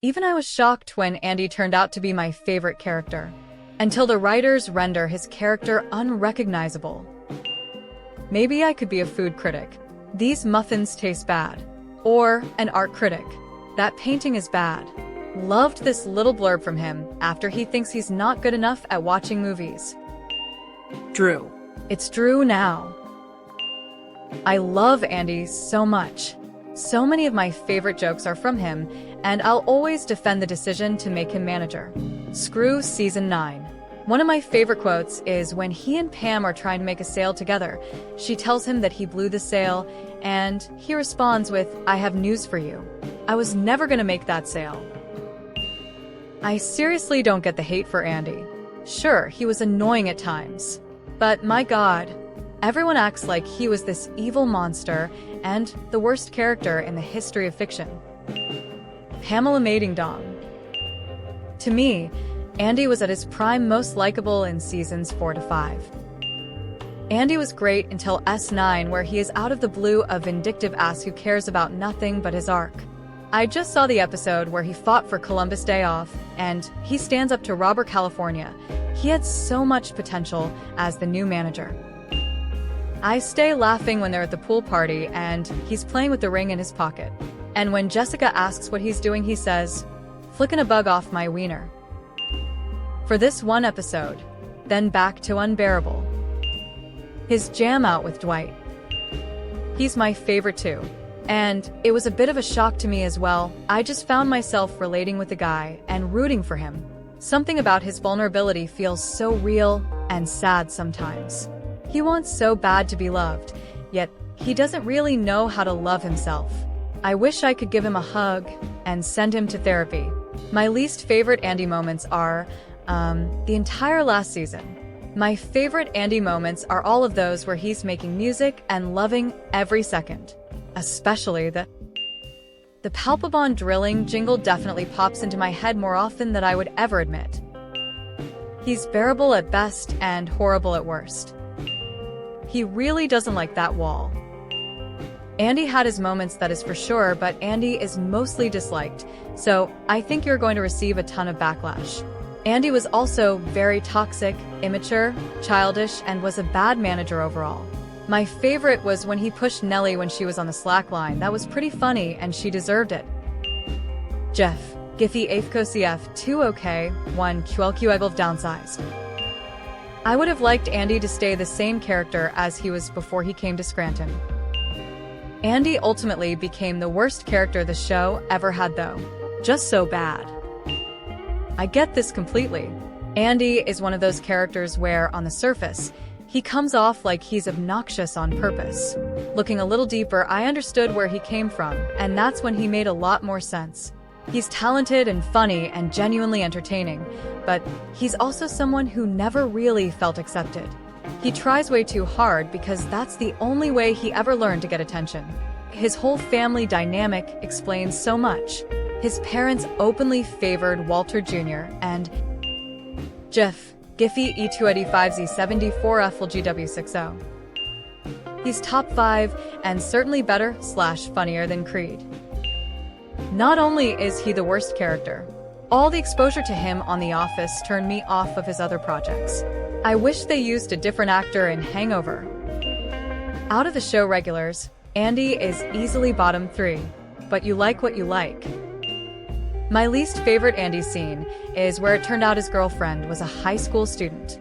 Even I was shocked when Andy turned out to be my favorite character, until the writers render his character unrecognizable. Maybe I could be a food critic. These muffins taste bad. Or an art critic. That painting is bad. Loved this little blurb from him after he thinks he's not good enough at watching movies. Drew. It's Drew now. I love Andy so much. So many of my favorite jokes are from him, and I'll always defend the decision to make him manager. Screw Season 9. One of my favorite quotes is when he and Pam are trying to make a sale together. She tells him that he blew the sale, and he responds with, "I have news for you. I was never gonna make that sale." I seriously don't get the hate for Andy. Sure, he was annoying at times. But my God, everyone acts like he was this evil monster and the worst character in the history of fiction. Pamela Mating-Dong. To me, Andy was at his prime, most likable in seasons 4 to 5. Andy was great until S9, where he is out of the blue a vindictive ass who cares about nothing but his arc. I just saw the episode where he fought for Columbus Day off, and he stands up to Robert California. He had so much potential as the new manager. I stay laughing when they're at the pool party and he's playing with the ring in his pocket. And when Jessica asks what he's doing, he says, "Flicking a bug off my wiener." For this one episode, then back to Unbearable. His jam out with Dwight. He's my favorite too. And it was a bit of a shock to me as well. I just found myself relating with the guy and rooting for him. Something about his vulnerability feels so real and sad sometimes. He wants so bad to be loved, yet he doesn't really know how to love himself. I wish I could give him a hug and send him to therapy. My least favorite Andy moments are, the entire last season. My favorite Andy moments are all of those where he's making music and loving every second. Especially the Palpabond drilling jingle definitely pops into my head more often than I would ever admit. He's bearable at best and horrible at worst. He really doesn't like that wall. Andy had his moments, that is for sure, but Andy is mostly disliked, so I think you're going to receive a ton of backlash. Andy was also very toxic, immature, childish, and was a bad manager overall. My favorite was when he pushed Nellie when she was on the slack line. That was pretty funny, and she deserved it. Jeff, Giphy AFCO CF 2 OK, 1 QLQ Eggled downsized. I would have liked Andy to stay the same character as he was before he came to Scranton. Andy ultimately became the worst character the show ever had though. Just so bad. I get this completely. Andy is one of those characters where, on the surface, he comes off like he's obnoxious on purpose. Looking a little deeper, I understood where he came from, and that's when he made a lot more sense. He's talented and funny and genuinely entertaining, but he's also someone who never really felt accepted. He tries way too hard because that's the only way he ever learned to get attention. His whole family dynamic explains so much. His parents openly favored Walter Jr. and Jeff, Giphy E285Z74FLGW60. He's top 5 and certainly better / funnier than Creed. Not only is he the worst character, all the exposure to him on The Office turned me off of his other projects. I wish they used a different actor in Hangover. Out of the show regulars, Andy is easily bottom 3, but you like what you like. My least favorite Andy scene is where it turned out his girlfriend was a high school student.